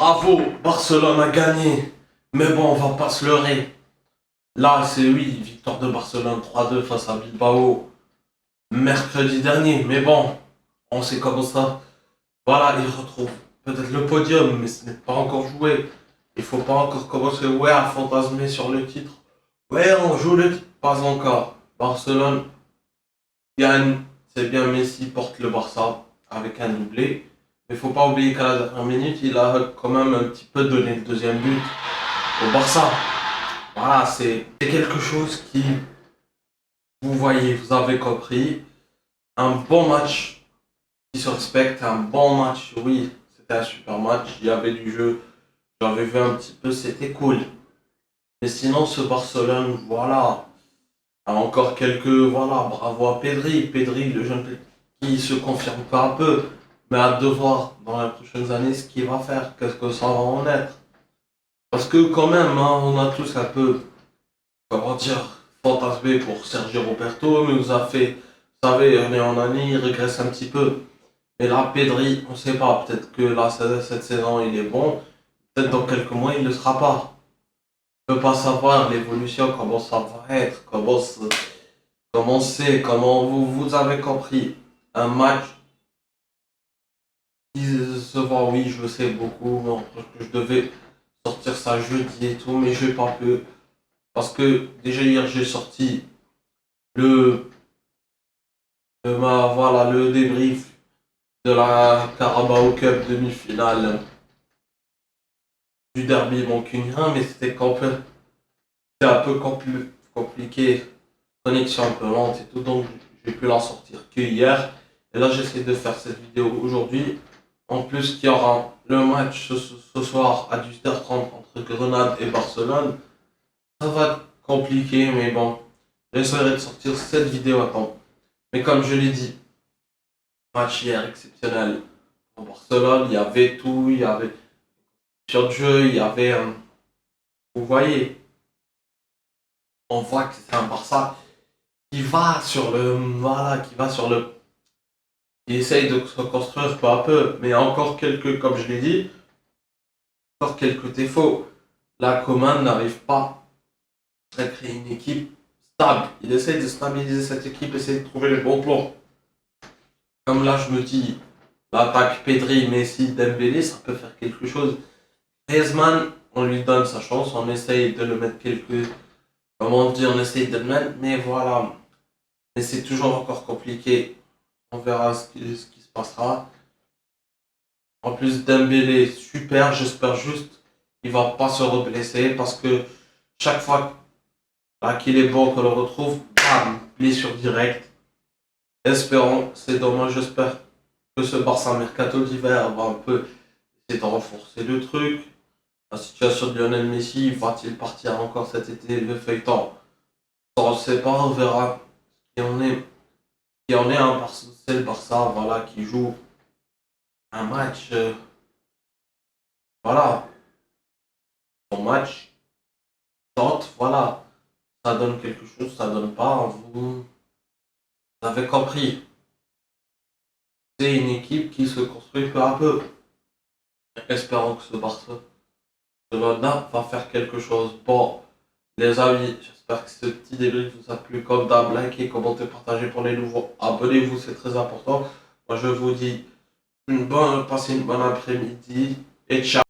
Bravo, Barcelone a gagné. Mais bon, on va pas se leurrer. Là, c'est oui, victoire de Barcelone 3-2 face à Bilbao mercredi dernier. Mais bon, on sait comment ça. Voilà, ils retrouvent peut-être le podium, mais ce n'est pas encore joué. Il faut pas encore commencer ouais, à fantasmer sur le titre. Ouais, on joue le titre, pas encore. Barcelone gagne, c'est bien, Messi porte le Barça avec un doublé. Mais faut pas oublier qu'à la dernière minute, il a quand même un petit peu donné le deuxième but au Barça. Voilà, c'est quelque chose qui, vous voyez, vous avez compris. Un bon match qui se respecte, un bon match, oui, c'était un super match. Il y avait du jeu, j'avais vu un petit peu, c'était cool. Mais sinon, ce Barcelone, voilà, a encore quelques, voilà, bravo à Pedri. Pedri, le jeune Pedri, qui se confirme peu à peu. Mais hâte de voir dans les prochaines années ce qu'il va faire, qu'est-ce que ça va en être. Parce que quand même, hein, on a tous un peu, comment dire, fantasmé pour Sergio Roberto, mais nous a fait, vous savez, année en année, il régresse un petit peu. Mais là, Pedri, on ne sait pas, peut-être que là, cette saison, il est bon, peut-être dans quelques mois, il ne le sera pas. On ne peut pas savoir l'évolution, comment ça va être, comment vous avez compris. Un match qui se voit, oui, je le sais beaucoup, mais que je devais sortir ça jeudi et tout, mais je n'ai pas pu. Parce que déjà hier, j'ai sorti le, voilà, le débrief de la Carabao Cup demi-finale du derby mancunien, mais c'était un peu compliqué, connexion un peu lente et tout, donc j'ai pu la sortir que hier. Et là, j'essaie de faire cette vidéo aujourd'hui. En plus, qu'il y aura le match ce soir à 18h30 entre Grenade et Barcelone. Ça va être compliqué, mais bon, j'essaierai de sortir cette vidéo à temps. Mais comme je l'ai dit, match hier exceptionnel. En Barcelone, il y avait tout, il y avait sur le jeu, il y avait vous voyez, on voit que c'est un Barça qui va sur le. Voilà, qui va sur le. Qui essaye de se construire peu à peu, mais encore quelques, comme je l'ai dit, encore quelques défauts. La Coman n'arrive pas à créer une équipe stable. Il essaye de stabiliser cette équipe, essaye de trouver le bon plan. Comme là, je me dis, l'attaque Pedri, Messi, Dembélé, ça peut faire quelque chose. Griezmann, on lui donne sa chance, on essaye de le mettre comment on dit, on essaye de le mettre, mais voilà. Mais c'est toujours encore compliqué. On verra ce qui se passera. En plus, Dembélé, super, j'espère juste qu'il va pas se reblesser parce que chaque fois qu'il est bon, qu'on le retrouve, bam, blessure directe. Espérons, c'est dommage, j'espère que ce Barça Mercato d'hiver va un peu essayer de renforcer le truc. La situation de Lionel Messi, va-t-il partir encore cet été, le feuilleton? On ne sait pas, on verra qui en est. Qui en est un Barça, c'est le Barça, voilà, qui joue un match, voilà, son match, tente, voilà, ça donne quelque chose, ça donne pas, vous avez compris. C'est une équipe qui se construit peu à peu. Espérons que ce Barcelone va faire quelque chose. Bon, les amis, j'espère que ce petit débrief vous a plu. Comme d'hab, likez, commentez, partagez pour les nouveaux. Abonnez-vous, c'est très important. Moi, je vous dis passez une bonne après-midi et ciao.